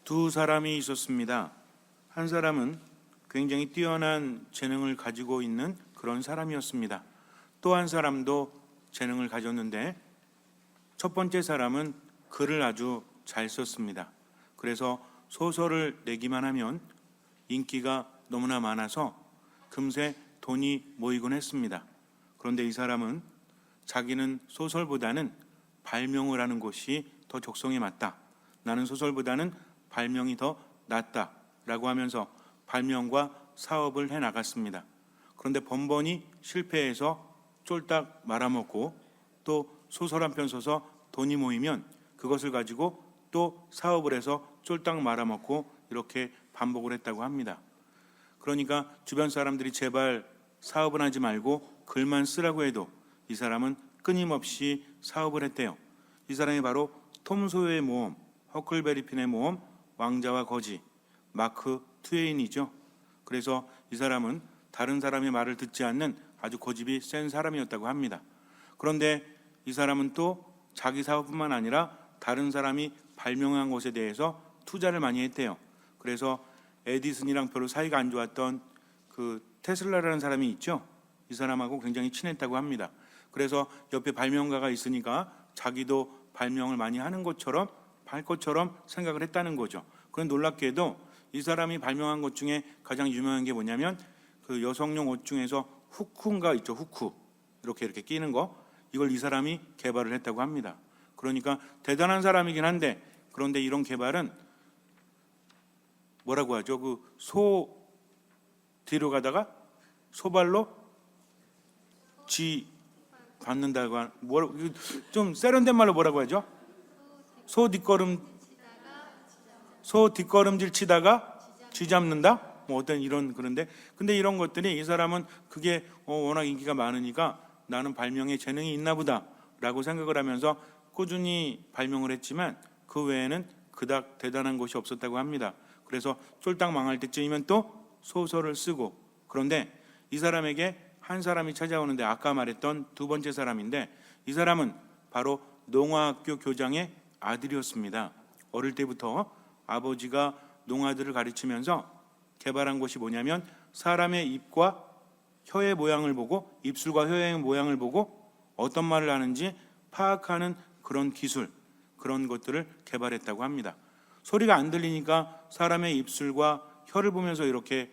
두 사람이 있었습니다. 한 사람은 굉장히 뛰어난 재능을 가지고 있는 그런 사람이었습니다. 또 한 사람도 재능을 가졌는데 첫 번째 사람은 글을 아주 잘 썼습니다. 그래서 소설을 내기만 하면 인기가 너무나 많아서 금세 돈이 모이곤 했습니다. 그런데 이 사람은 자기는 소설보다는 발명을 하는 것이 더 적성에 맞다. 나는 소설보다는 발명이 더 낫다 라고 하면서 발명과 사업을 해나갔습니다. 그런데 번번이 실패해서 쫄딱 말아먹고 또 소설 한 편 써서 돈이 모이면 그것을 가지고 또 사업을 해서 쫄딱 말아먹고 이렇게 반복을 했다고 합니다. 그러니까 주변 사람들이 제발 사업은 하지 말고 글만 쓰라고 해도 이 사람은 끊임없이 사업을 했대요. 이 사람이 바로 톰 소여의 모험, 허클베리 핀의 모험, 왕자와 거지, 마크 트웨인이죠. 그래서 이 사람은 다른 사람의 말을 듣지 않는 아주 고집이 센 사람이었다고 합니다. 그런데 이 사람은 또 자기 사업뿐만 아니라 다른 사람이 발명한 것에 대해서 투자를 많이 했대요. 그래서 에디슨이랑 별로 사이가 안 좋았던 그 테슬라라는 사람이 있죠. 이 사람하고 굉장히 친했다고 합니다. 그래서 옆에 발명가가 있으니까 자기도 발명을 많이 하는 것처럼 할 것처럼 생각을 했다는 거죠. 그런 놀랍게도 이 사람이 발명한 것 중에 가장 유명한 게 뭐냐면 그 여성용 옷 중에서 후크인가 있죠. 후크 이렇게 끼는 거, 이걸 이 사람이 개발을 했다고 합니다. 그러니까 대단한 사람이긴 한데, 그런데 이런 개발은 뭐라고 하죠? 그 소 뒤로 가다가 소발로 쥐 받는다고 하는, 좀 세련된 말로 뭐라고 하죠? 소 뒷걸음질 치다가 쥐 잡는다? 뭐 어떤 이런, 그런데 근데 이런 것들이 이 사람은 그게 워낙 인기가 많으니까 나는 발명에 재능이 있나 보다 라고 생각을 하면서 꾸준히 발명을 했지만 그 외에는 그닥 대단한 것이 없었다고 합니다. 그래서 쫄딱 망할 때쯤이면 또 소설을 쓰고, 그런데 이 사람에게 한 사람이 찾아오는데 아까 말했던 두 번째 사람인데, 이 사람은 바로 농아학교 교장의 아들이었습니다. 어릴 때부터 아버지가 농아들을 가르치면서 개발한 것이 뭐냐면 사람의 입과 혀의 모양을 보고, 입술과 혀의 모양을 보고 어떤 말을 하는지 파악하는 그런 기술, 그런 것들을 개발했다고 합니다. 소리가 안 들리니까 사람의 입술과 혀를 보면서 이렇게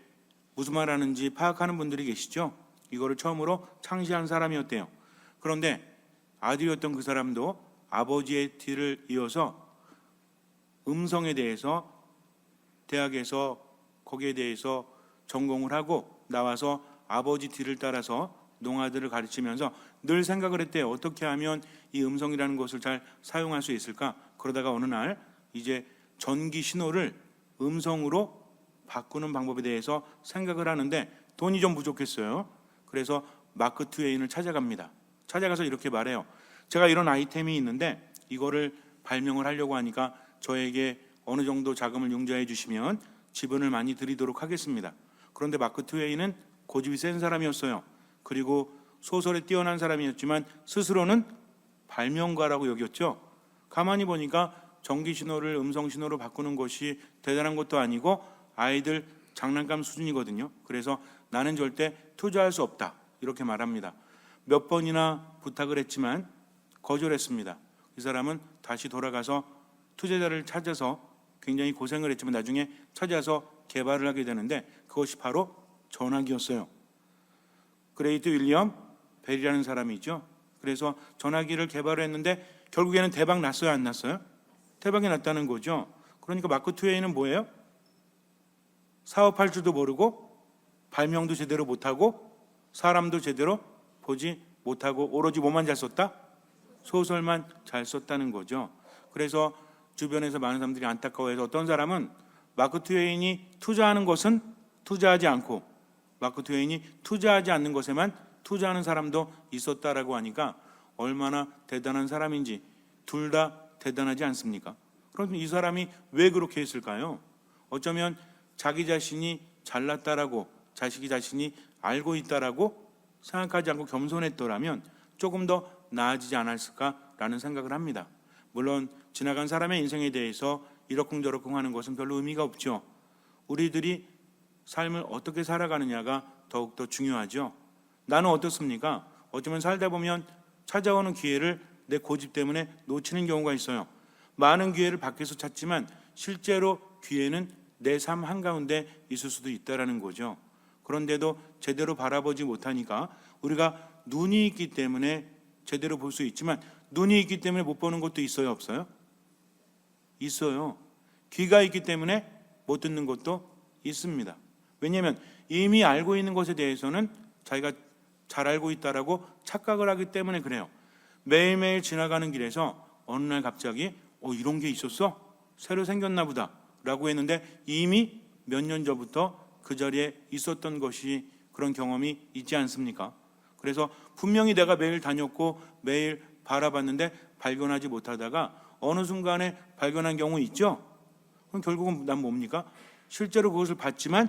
무슨 말 하는지 파악하는 분들이 계시죠. 이거를 처음으로 창시한 사람이었대요. 그런데 아들이었던 그 사람도 아버지의 뒤를 이어서 음성에 대해서 대학에서 거기에 대해서 전공을 하고 나와서 아버지 뒤를 따라서 농아들을 가르치면서 늘 생각을 했대요. 어떻게 하면 이 음성이라는 것을 잘 사용할 수 있을까? 그러다가 어느 날 이제 전기 신호를 음성으로 바꾸는 방법에 대해서 생각을 하는데 돈이 좀 부족했어요. 그래서 마크 트웨인을 찾아갑니다. 찾아가서 이렇게 말해요. 제가 이런 아이템이 있는데 이거를 발명을 하려고 하니까 저에게 어느 정도 자금을 융자해 주시면 지분을 많이 드리도록 하겠습니다. 그런데 마크 트웨인은 고집이 센 사람이었어요. 그리고 소설에 뛰어난 사람이었지만 스스로는 발명가라고 여겼죠. 가만히 보니까 전기 신호를 음성 신호로 바꾸는 것이 대단한 것도 아니고 아이들 장난감 수준이거든요. 그래서 나는 절대 투자할 수 없다 이렇게 말합니다. 몇 번이나 부탁을 했지만 거절했습니다. 이 사람은 다시 돌아가서 투자자를 찾아서 굉장히 고생을 했지만 나중에 찾아서 개발을 하게 되는데 그것이 바로 전화기였어요. 그레이트 윌리엄 벨이라는 사람이죠. 그래서 전화기를 개발했는데 결국에는 대박 났어요, 안 났어요? 대박이 났다는 거죠. 그러니까 마크 트웨인은 뭐예요? 사업할 줄도 모르고 발명도 제대로 못하고 사람도 제대로 보지 못하고 오로지 뭐만 잘 썼다? 소설만 잘 썼다는 거죠. 그래서 주변에서 많은 사람들이 안타까워해서 어떤 사람은 마크 트웨인이 투자하는 것은 투자하지 않고 마크 트웨인이 투자하지 않는 것에만 투자하는 사람도 있었다라고 하니까 얼마나 대단한 사람인지, 둘 다 대단하지 않습니까? 그럼 이 사람이 왜 그렇게 했을까요? 어쩌면 자기 자신이 잘났다라고, 자기 자신이 알고 있다라고 생각하지 않고 겸손했더라면 조금 더 나아지지 않았을까라는 생각을 합니다. 물론 지나간 사람의 인생에 대해서 이러쿵저러쿵 하는 것은 별로 의미가 없죠. 우리들이 삶을 어떻게 살아가느냐가 더욱더 중요하죠. 나는 어떻습니까? 어쩌면 살다 보면 찾아오는 기회를 내 고집 때문에 놓치는 경우가 있어요. 많은 기회를 밖에서 찾지만 실제로 기회는 내 삶 한가운데 있을 수도 있다는 거죠. 그런데도 제대로 바라보지 못하니까 우리가 눈이 있기 때문에 제대로 볼 수 있지만 눈이 있기 때문에 못 보는 것도 있어요, 없어요? 있어요. 귀가 있기 때문에 못 듣는 것도 있습니다. 왜냐하면 이미 알고 있는 것에 대해서는 자기가 잘 알고 있다라고 착각을 하기 때문에 그래요. 매일매일 지나가는 길에서 어느 날 갑자기 이런 게 있었어? 새로 생겼나 보다 라고 했는데 이미 몇 년 전부터 그 자리에 있었던 것이 그런 경험이 있지 않습니까? 그래서 분명히 내가 매일 다녔고 매일 바라봤는데 발견하지 못하다가 어느 순간에 발견한 경우 있죠? 그럼 결국은 난 뭡니까? 실제로 그것을 봤지만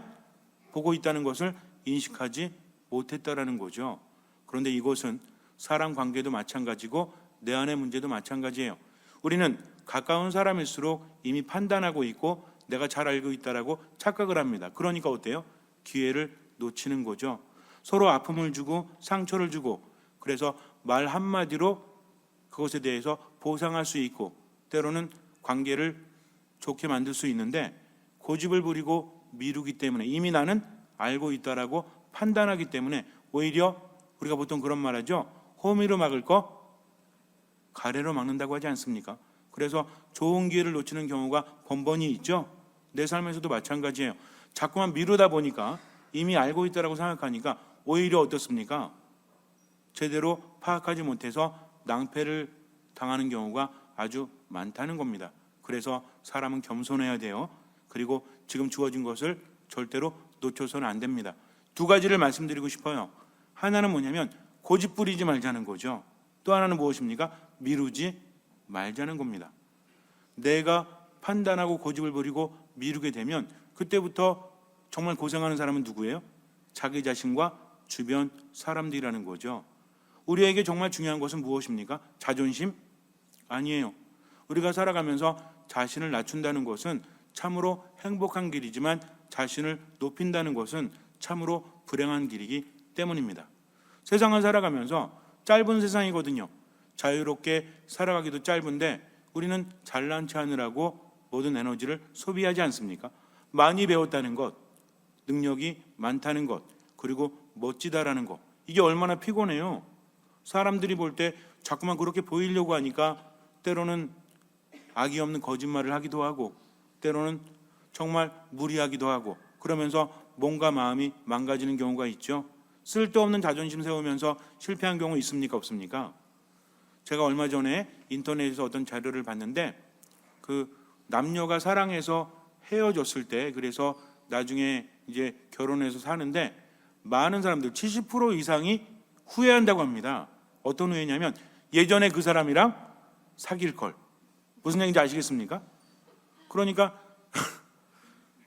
보고 있다는 것을 인식하지 못했다라는 거죠. 그런데 이것은 사람 관계도 마찬가지고 내 안의 문제도 마찬가지예요. 우리는 가까운 사람일수록 이미 판단하고 있고 내가 잘 알고 있다라고 착각을 합니다. 그러니까 어때요? 기회를 놓치는 거죠. 서로 아픔을 주고 상처를 주고 그래서 말 한마디로 그것에 대해서 보상할 수 있고 때로는 관계를 좋게 만들 수 있는데 고집을 부리고 미루기 때문에 이미 나는 알고 있다라고 판단하기 때문에 오히려 우리가 보통 그런 말 하죠. 호미로 막을 거 가래로 막는다고 하지 않습니까? 그래서 좋은 기회를 놓치는 경우가 번번이 있죠. 내 삶에서도 마찬가지예요. 자꾸만 미루다 보니까 이미 알고 있다라고 생각하니까 오히려 어떻습니까? 제대로 파악하지 못해서 낭패를 당하는 경우가 아주 많다는 겁니다. 그래서 사람은 겸손해야 돼요. 그리고 지금 주어진 것을 절대로 놓쳐서는 안 됩니다. 두 가지를 말씀드리고 싶어요. 하나는 뭐냐면 고집 부리지 말자는 거죠. 또 하나는 무엇입니까? 미루지 말자는 겁니다. 내가 판단하고 고집을 부리고 미루게 되면 그때부터 정말 고생하는 사람은 누구예요? 자기 자신과 주변 사람들이라는 거죠. 우리에게 정말 중요한 것은 무엇입니까? 자존심? 아니에요. 우리가 살아가면서 자신을 낮춘다는 것은 참으로 행복한 길이지만 자신을 높인다는 것은 참으로 불행한 길이기 때문입니다. 세상을 살아가면서 짧은 세상이거든요. 자유롭게 살아가기도 짧은데 우리는 잘난 체 하느라고 모든 에너지를 소비하지 않습니까? 많이 배웠다는 것, 능력이 많다는 것, 그리고 멋지다라는 것, 이게 얼마나 피곤해요. 사람들이 볼 때 자꾸만 그렇게 보이려고 하니까 때로는 악의 없는 거짓말을 하기도 하고 때로는 정말 무리하기도 하고 그러면서 몸과 마음이 망가지는 경우가 있죠. 쓸데없는 자존심 세우면서 실패한 경우 있습니까? 없습니까? 제가 얼마 전에 인터넷에서 어떤 자료를 봤는데 그 남녀가 사랑해서 헤어졌을 때 그래서 나중에 이제 결혼해서 사는데 많은 사람들 70% 이상이 후회한다고 합니다. 어떤 후회냐면 예전에 그 사람이랑 사귈 걸. 무슨 얘기인지 아시겠습니까? 그러니까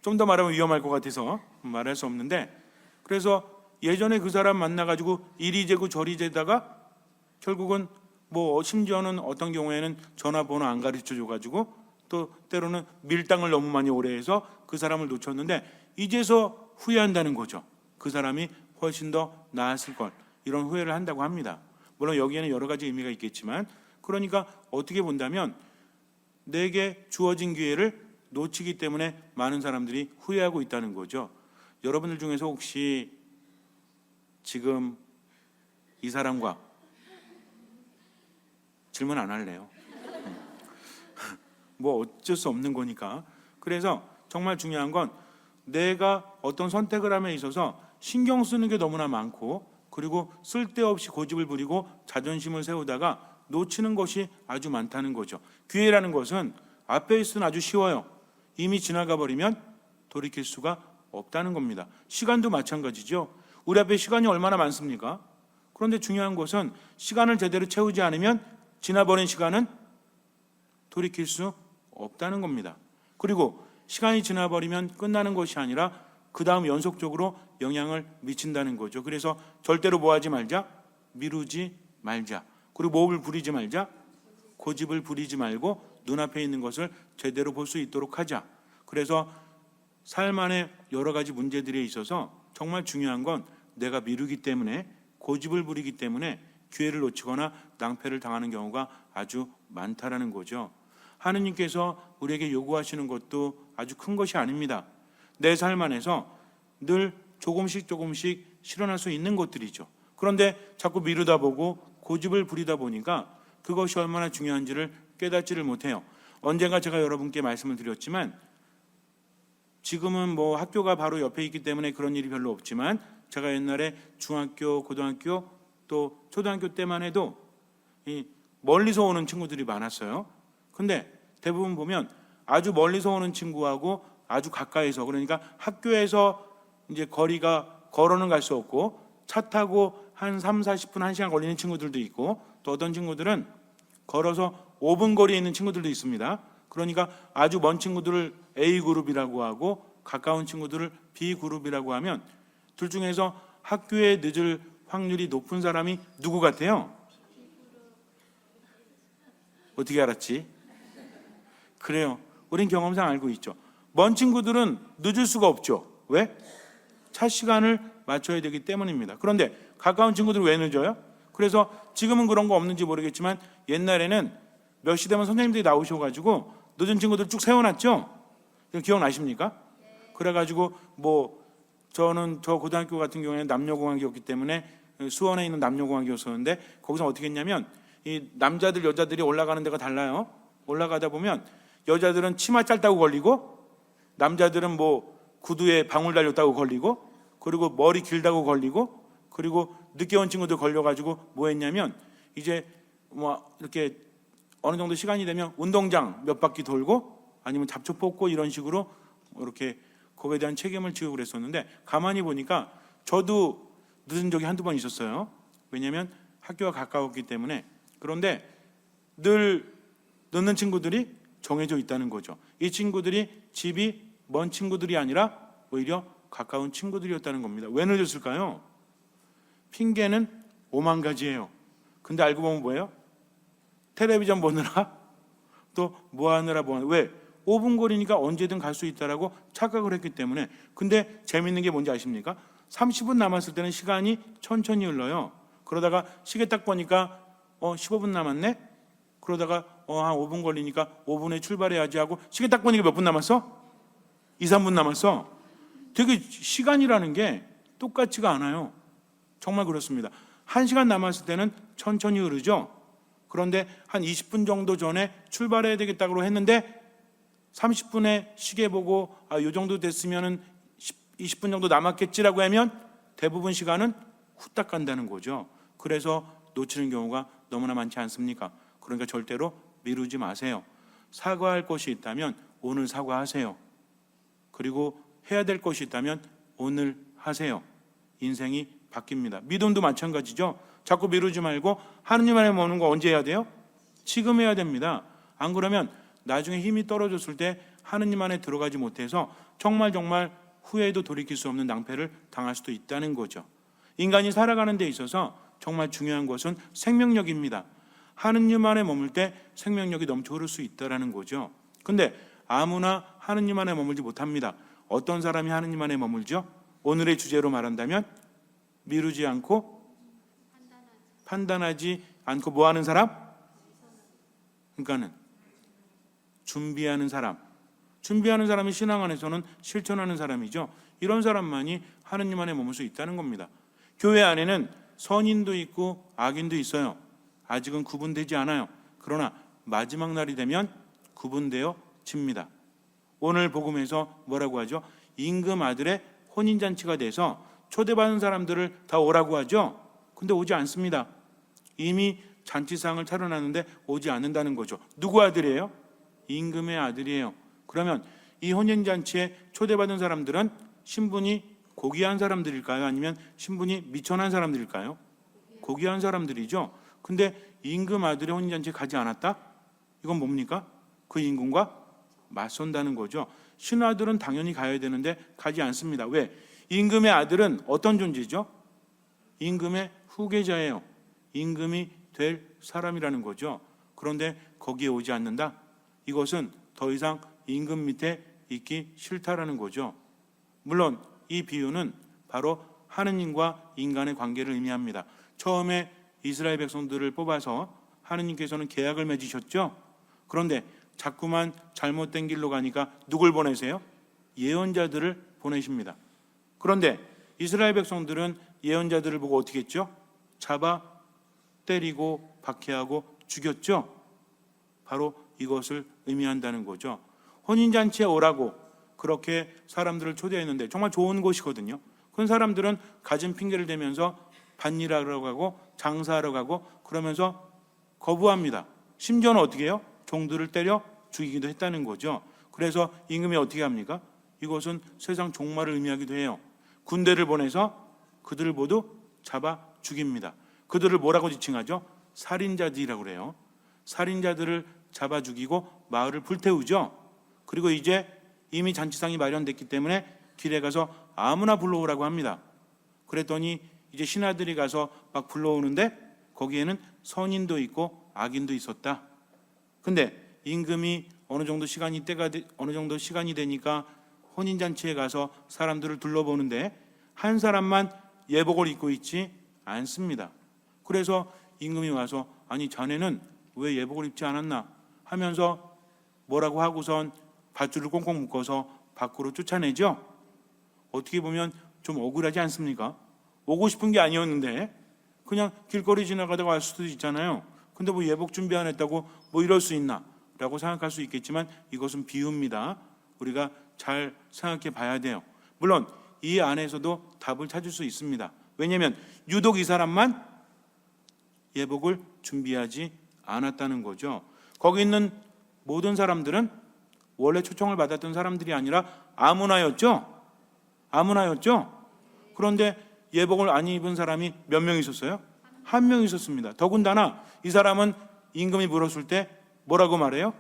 좀 더 말하면 위험할 것 같아서 말할 수 없는데 그래서 예전에 그 사람 만나가지고 이리 재고 저리 재다가 결국은 뭐 심지어는 어떤 경우에는 전화번호 안 가르쳐 줘가지고 또 때로는 밀당을 너무 많이 오래 해서 그 사람을 놓쳤는데 이제서 후회한다는 거죠. 그 사람이 훨씬 더 나았을 걸. 이런 후회를 한다고 합니다. 물론 여기에는 여러 가지 의미가 있겠지만 그러니까 어떻게 본다면 내게 주어진 기회를 놓치기 때문에 많은 사람들이 후회하고 있다는 거죠. 여러분들 중에서 혹시 지금 이 사람과 질문 안 할래요. 뭐 어쩔 수 없는 거니까. 그래서 정말 중요한 건 내가 어떤 선택을 함에 있어서 신경 쓰는 게 너무나 많고 그리고 쓸데없이 고집을 부리고 자존심을 세우다가 놓치는 것이 아주 많다는 거죠. 기회라는 것은 앞에 있으면 아주 쉬워요. 이미 지나가 버리면 돌이킬 수가 없다는 겁니다. 시간도 마찬가지죠. 우리 앞에 시간이 얼마나 많습니까? 그런데 중요한 것은 시간을 제대로 채우지 않으면 지나버린 시간은 돌이킬 수 없다는 겁니다. 그리고 시간이 지나버리면 끝나는 것이 아니라 그 다음 연속적으로 영향을 미친다는 거죠. 그래서 절대로 뭐 하지 말자? 미루지 말자. 그리고 뭐를 부리지 말자? 고집을 부리지 말고 눈앞에 있는 것을 제대로 볼 수 있도록 하자. 그래서 삶 안에 여러 가지 문제들에 있어서 정말 중요한 건 내가 미루기 때문에, 고집을 부리기 때문에 기회를 놓치거나 낭패를 당하는 경우가 아주 많다라는 거죠. 하느님께서 우리에게 요구하시는 것도 아주 큰 것이 아닙니다. 내 삶 안에서 늘 조금씩 실현할 수 있는 것들이죠. 그런데 자꾸 미루다 보고 고집을 부리다 보니까 그것이 얼마나 중요한지를 깨닫지를 못해요. 언젠가 제가 여러분께 말씀을 드렸지만, 지금은 뭐 학교가 바로 옆에 있기 때문에 그런 일이 별로 없지만, 제가 옛날에 중학교, 고등학교 또 초등학교 때만 해도 이 멀리서 오는 친구들이 많았어요. 근데 대부분 보면 아주 멀리서 오는 친구하고 아주 가까이서, 그러니까 학교에서 이제 거리가 걸어는 갈 수 없고 차 타고 한 3, 40분, 1시간 걸리는 친구들도 있고, 또 어떤 친구들은 걸어서 5분 거리에 있는 친구들도 있습니다. 그러니까 아주 먼 친구들을 A그룹이라고 하고 가까운 친구들을 B그룹이라고 하면, 둘 중에서 학교에 늦을 확률이 높은 사람이 누구 같아요? 어떻게 알았지? 그래요. 우린 경험상 알고 있죠. 먼 친구들은 늦을 수가 없죠. 왜? 차 시간을 맞춰야 되기 때문입니다. 그런데 가까운 친구들은 왜 늦어요? 그래서 지금은 그런 거 없는지 모르겠지만, 옛날에는 몇 시 되면 선생님들이 나오셔가지고 늦은 친구들 쭉 세워놨죠. 기억나십니까? 그래가지고 뭐 저는 저 고등학교 같은 경우에는 남녀공학이었기 때문에 수원에 있는 남녀공학이었었는데, 거기서 어떻게 했냐면 이 남자들 여자들이 올라가는 데가 달라요. 올라가다 보면 여자들은 치마 짧다고 걸리고, 남자들은 뭐 구두에 방울 달렸다고 걸리고, 그리고 머리 길다고 걸리고, 그리고 늦게 온 친구들 걸려가지고 뭐 했냐면, 이제 뭐 이렇게 어느 정도 시간이 되면 운동장 몇 바퀴 돌고 아니면 잡초 뽑고 이런 식으로 이렇게 거기에 대한 책임을 지고 그랬었는데, 가만히 보니까 저도 늦은 적이 한두 번 있었어요. 왜냐하면 학교가 가까웠기 때문에. 그런데 늘 늦는 친구들이 정해져 있다는 거죠. 이 친구들이 집이 먼 친구들이 아니라 오히려 가까운 친구들이었다는 겁니다. 왜 늦었을까요? 핑계는 5만 가지예요. 근데 알고 보면 뭐예요? 텔레비전 보느라, 또 뭐 하느라 왜? 5분 거리니까 언제든 갈 수 있다라고 착각을 했기 때문에. 근데 재밌는 게 뭔지 아십니까? 30분 남았을 때는 시간이 천천히 흘러요. 그러다가 시계 딱 보니까 15분 남았네? 그러다가 한 5분 걸리니까 5분에 출발해야지 하고 시계 딱 보니까 몇 분 남았어? 2, 3분 남았어. 되게 시간이라는 게 똑같지가 않아요. 정말 그렇습니다. 1시간 남았을 때는 천천히 흐르죠. 그런데 한 20분 정도 전에 출발해야 되겠다고 했는데 30분에 시계 보고 이 정도 됐으면 20분 정도 남았겠지라고 하면 대부분 시간은 후딱 간다는 거죠. 그래서 놓치는 경우가 너무나 많지 않습니까? 그러니까 절대로 미루지 마세요. 사과할 것이 있다면 오늘 사과하세요. 그리고 해야 될 것이 있다면 오늘 하세요. 인생이 바뀝니다. 믿음도 마찬가지죠. 자꾸 미루지 말고 하느님 안에 머무는 거 언제 해야 돼요? 지금 해야 됩니다. 안 그러면 나중에 힘이 떨어졌을 때 하느님 안에 들어가지 못해서 정말 후회도 돌이킬 수 없는 낭패를 당할 수도 있다는 거죠. 인간이 살아가는 데 있어서 정말 중요한 것은 생명력입니다. 하느님 안에 머물 때 생명력이 넘쳐 흐를 수 있다는 거죠. 근데 아무나 하느님 안에 머물지 못합니다. 어떤 사람이 하느님 안에 머물죠? 오늘의 주제로 말한다면 미루지 않고 판단하지 않고 뭐 하는 사람? 그러니까는 준비하는 사람. 준비하는 사람이 신앙 안에서는 실천하는 사람이죠. 이런 사람만이 하느님 안에 머물 수 있다는 겁니다. 교회 안에는 선인도 있고 악인도 있어요. 아직은 구분되지 않아요. 그러나 마지막 날이 되면 구분되어집니다. 오늘 복음에서 뭐라고 하죠? 임금 아들의 혼인잔치가 돼서 초대받은 사람들을 다 오라고 하죠. 근데 오지 않습니다. 이미 잔치상을 차려놨는데 오지 않는다는 거죠. 누구 아들이에요? 임금의 아들이에요. 그러면 이 혼인잔치에 초대받은 사람들은 신분이 고귀한 사람들일까요? 아니면 신분이 미천한 사람들일까요? 고귀한 사람들이죠. 근데 임금 아들의 혼인잔치에 가지 않았다? 이건 뭡니까? 그 임금과 맞선다는 거죠. 신하들은 당연히 가야 되는데 가지 않습니다. 왜? 임금의 아들은 어떤 존재죠? 임금의 후계자예요. 임금이 될 사람이라는 거죠. 그런데 거기에 오지 않는다? 이것은 더 이상 임금 밑에 있기 싫다라는 거죠. 물론 이 비유는 바로 하느님과 인간의 관계를 의미합니다. 처음에 이스라엘 백성들을 뽑아서 하느님께서는 계약을 맺으셨죠. 그런데 자꾸만 잘못된 길로 가니까 누굴 보내세요? 예언자들을 보내십니다. 그런데 이스라엘 백성들은 예언자들을 보고 어떻게 했죠? 잡아 때리고 박해하고 죽였죠. 바로 이것을 의미한다는 거죠. 혼인잔치에 오라고 그렇게 사람들을 초대했는데 정말 좋은 곳이거든요. 그런 사람들은 가진 핑계를 대면서 밭일하러 가고 장사하러 가고 그러면서 거부합니다. 심지어는 어떻게 해요? 종들을 때려 죽이기도 했다는 거죠. 그래서 임금이 어떻게 합니까? 이것은 세상 종말을 의미하기도 해요. 군대를 보내서 그들을 모두 잡아 죽입니다. 그들을 뭐라고 지칭하죠? 살인자들이라고 그래요. 살인자들을 잡아 죽이고 마을을 불태우죠. 그리고 이제 이미 잔치상이 마련됐기 때문에 길에 가서 아무나 불러오라고 합니다. 그랬더니 이제 신하들이 가서 막 불러오는데 거기에는 선인도 있고 악인도 있었다. 근데 임금이 어느 정도 시간이 되니까 혼인잔치에 가서 사람들을 둘러보는데 한 사람만 예복을 입고 있지 않습니다. 그래서 임금이 와서 아니 자네는 왜 예복을 입지 않았나 하면서 뭐라고 하고선 밧줄을 꽁꽁 묶어서 밖으로 쫓아내죠. 어떻게 보면 좀 억울하지 않습니까? 오고 싶은 게 아니었는데 그냥 길거리 지나가다가 갈 수도 있잖아요. 근데 뭐 예복 준비 안 했다고 뭐 이럴 수 있나 라고 생각할 수 있겠지만 이것은 비유입니다. 우리가 잘 생각해 봐야 돼요. 물론 이 안에서도 답을 찾을 수 있습니다. 왜냐하면 유독 이 사람만 예복을 준비하지 않았다는 거죠. 거기 있는 모든 사람들은 원래 초청을 받았던 사람들이 아니라 아무나였죠. 그런데 예복을 안 입은 사람이 몇 명 있었어요? 한 명 있었습니다. 더군다나 이 사람은 임금이 물었을 때 뭐라고 말해요?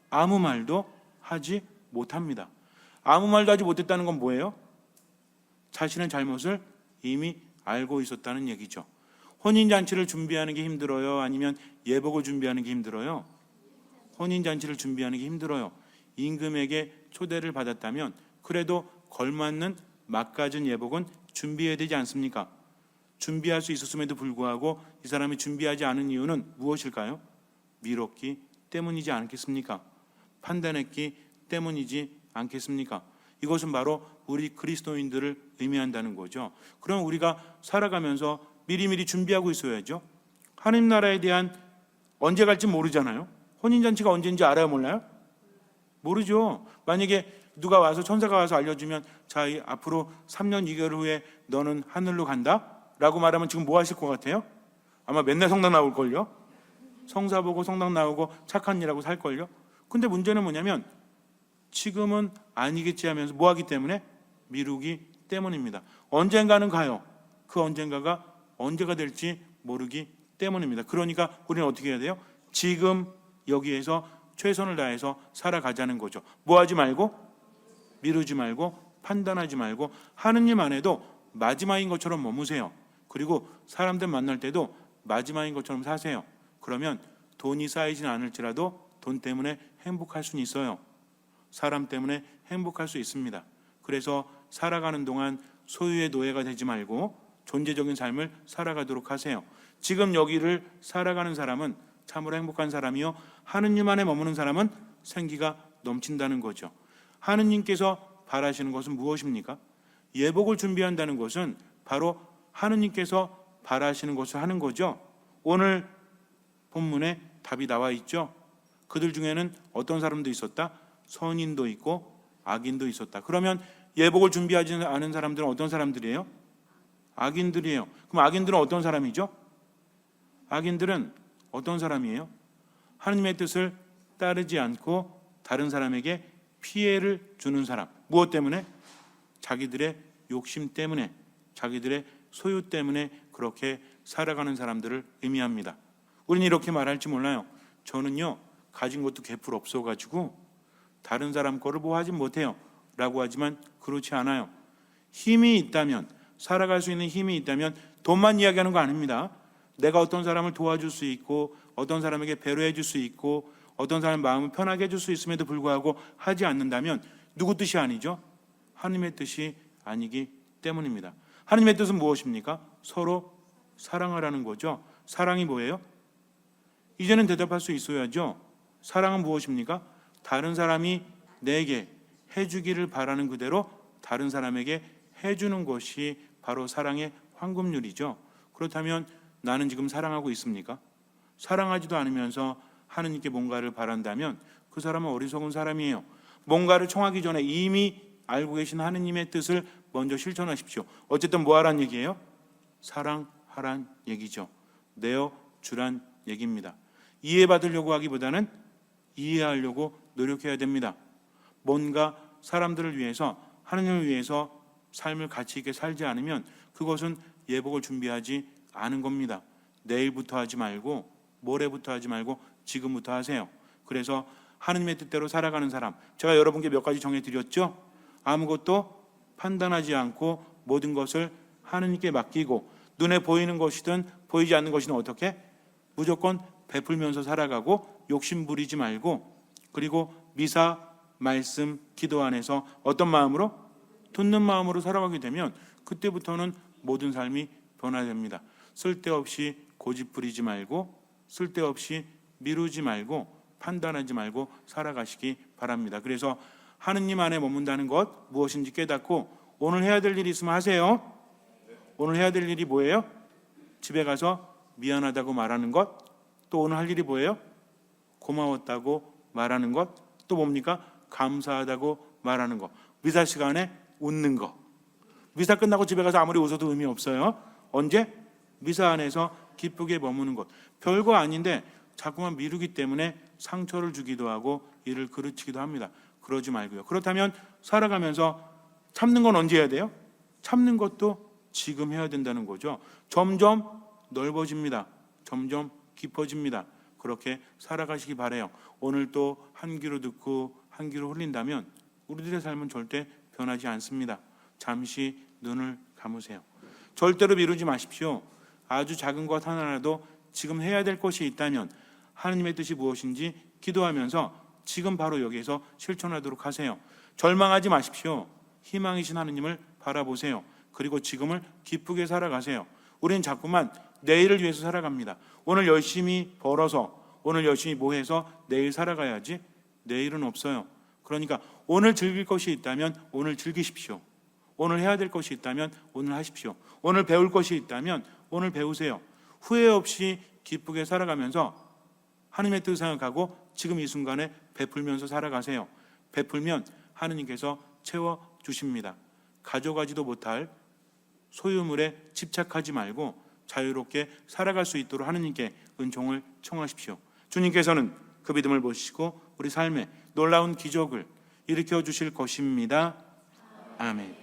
아무 말도 하지 못합니다. 아무 말도 하지 못했다는 건 뭐예요? 자신의 잘못을 이미 알고 있었다는 얘기죠. 혼인잔치를 준비하는 게 힘들어요? 아니면 예복을 준비하는 게 힘들어요? 혼인잔치를 준비하는 게 힘들어요. 임금에게 초대를 받았다면 그래도 걸맞는 막가진 예복은 준비해야 되지 않습니까? 준비할 수 있었음에도 불구하고 이 사람이 준비하지 않은 이유는 무엇일까요? 미뤘기 때문이지 않겠습니까? 판단했기 때문이지 않겠습니까? 이것은 바로 우리 그리스도인들을 의미한다는 거죠. 그럼 우리가 살아가면서 미리미리 준비하고 있어야죠. 하나님 나라에 대한 언제 갈지 모르잖아요. 혼인잔치가 언제인지 알아요, 몰라요? 모르죠. 만약에 누가 와서 천사가 와서 알려주면 자, 앞으로 3년 2개월 후에 너는 하늘로 간다 라고 말하면 지금 뭐 하실 것 같아요? 아마 맨날 성당 나올걸요? 성사 보고 성당 나오고 착한 일하고 살걸요? 근데 문제는 뭐냐면 지금은 아니겠지 하면서 뭐 하기 때문에? 미루기 때문입니다. 언젠가는 가요. 그 언젠가가 언제가 될지 모르기 때문입니다. 그러니까 우리는 어떻게 해야 돼요? 지금 여기에서 최선을 다해서 살아가자는 거죠. 뭐 하지 말고, 미루지 말고, 판단하지 말고, 하느님 안에도 마지막인 것처럼 머무세요. 그리고 사람들 만날 때도 마지막인 것처럼 사세요. 그러면 돈이 쌓이진 않을지라도 돈 때문에 행복할 수는 있어요. 사람 때문에 행복할 수 있습니다. 그래서 살아가는 동안 소유의 노예가 되지 말고 존재적인 삶을 살아가도록 하세요. 지금 여기를 살아가는 사람은 참으로 행복한 사람이요, 하느님 안에 머무는 사람은 생기가 넘친다는 거죠. 하느님께서 바라시는 것은 무엇입니까? 예복을 준비한다는 것은 바로 하느님께서 바라시는 것을 하는 거죠. 오늘 본문에 답이 나와 있죠. 그들 중에는 어떤 사람도 있었다? 선인도 있고 악인도 있었다. 그러면 예복을 준비하지 않은 사람들은 어떤 사람들이에요? 악인들이에요. 그럼 악인들은 어떤 사람이죠? 악인들은 어떤 사람이에요? 하느님의 뜻을 따르지 않고 다른 사람에게 피해를 주는 사람. 무엇 때문에? 자기들의 욕심 때문에, 자기들의 소유 때문에 그렇게 살아가는 사람들을 의미합니다. 우리는 이렇게 말할지 몰라요. 저는요, 가진 것도 개풀 없어가지고 다른 사람 거를 보호하지 못해요 라고 하지만 그렇지 않아요. 힘이 있다면, 살아갈 수 있는 힘이 있다면 돈만 이야기하는 거 아닙니다. 내가 어떤 사람을 도와줄 수 있고 어떤 사람에게 배려해 줄 수 있고 어떤 사람 마음을 편하게 해줄 수 있음에도 불구하고 하지 않는다면 누구 뜻이 아니죠? 하나님의 뜻이 아니기 때문입니다. 하나님의 뜻은 무엇입니까? 서로 사랑하라는 거죠. 사랑이 뭐예요? 이제는 대답할 수 있어야죠. 사랑은 무엇입니까? 다른 사람이 내게 해주기를 바라는 그대로 다른 사람에게 해주는 것이 바로 사랑의 황금률이죠. 그렇다면 나는 지금 사랑하고 있습니까? 사랑하지도 않으면서 하느님께 뭔가를 바란다면 그 사람은 어리석은 사람이에요. 뭔가를 청하기 전에 이미 알고 계신 하느님의 뜻을 먼저 실천하십시오. 어쨌든 뭐 하란 얘기예요? 사랑하란 얘기죠. 내어주란 얘기입니다. 이해받으려고 하기보다는 이해하려고 노력해야 됩니다. 뭔가 사람들을 위해서, 하느님을 위해서 삶을 가치 있게 살지 않으면 그것은 예복을 준비하지 않은 겁니다. 내일부터 하지 말고, 모레부터 하지 말고 지금부터 하세요. 그래서 하느님의 뜻대로 살아가는 사람, 제가 여러분께 몇 가지 정해드렸죠. 아무것도 판단하지 않고 모든 것을 하느님께 맡기고, 눈에 보이는 것이든 보이지 않는 것이든 어떻게? 무조건 베풀면서 살아가고, 욕심 부리지 말고, 그리고 미사, 말씀, 기도 안에서 어떤 마음으로? 듣는 마음으로 살아가게 되면 그때부터는 모든 삶이 변화됩니다. 쓸데없이 고집 부리지 말고, 쓸데없이 미루지 말고, 판단하지 말고 살아가시기 바랍니다. 그래서 하느님 안에 머문다는 것 무엇인지 깨닫고 오늘 해야 될 일이 있으면 하세요. 오늘 해야 될 일이 뭐예요? 집에 가서 미안하다고 말하는 것. 또 오늘 할 일이 뭐예요? 고마웠다고 말하는 것. 또 뭡니까? 감사하다고 말하는 것. 미사 시간에 웃는 것. 미사 끝나고 집에 가서 아무리 웃어도 의미 없어요. 언제? 미사 안에서 기쁘게 머무는 것. 별거 아닌데 자꾸만 미루기 때문에 상처를 주기도 하고 일을 그르치기도 합니다. 그러지 말고요. 그렇다면 살아가면서 참는 건 언제 해야 돼요? 참는 것도 지금 해야 된다는 거죠. 점점 넓어집니다. 점점 깊어집니다. 그렇게 살아가시기 바라요. 오늘 또 한 귀로 듣고 한 귀로 흘린다면 우리들의 삶은 절대 변하지 않습니다. 잠시 눈을 감으세요. 절대로 미루지 마십시오. 아주 작은 것 하나라도 지금 해야 될 것이 있다면 하느님의 뜻이 무엇인지 기도하면서 지금 바로 여기에서 실천하도록 하세요. 절망하지 마십시오. 희망이신 하느님을 바라보세요. 그리고 지금을 기쁘게 살아가세요. 우리는 자꾸만 내일을 위해서 살아갑니다. 오늘 열심히 벌어서, 오늘 열심히 뭐 해서 내일 살아가야지. 내일은 없어요. 그러니까 오늘 즐길 것이 있다면 오늘 즐기십시오. 오늘 해야 될 것이 있다면 오늘 하십시오. 오늘 배울 것이 있다면 오늘 배우세요. 후회 없이 기쁘게 살아가면서 하느님의 뜻을 생각하고 지금 이 순간에 베풀면서 살아가세요. 베풀면 하느님께서 채워주십니다. 가져가지도 못할 소유물에 집착하지 말고 자유롭게 살아갈 수 있도록 하느님께 은총을 청하십시오. 주님께서는 그 믿음을 보시고 우리 삶에 놀라운 기적을 일으켜 주실 것입니다. 아멘.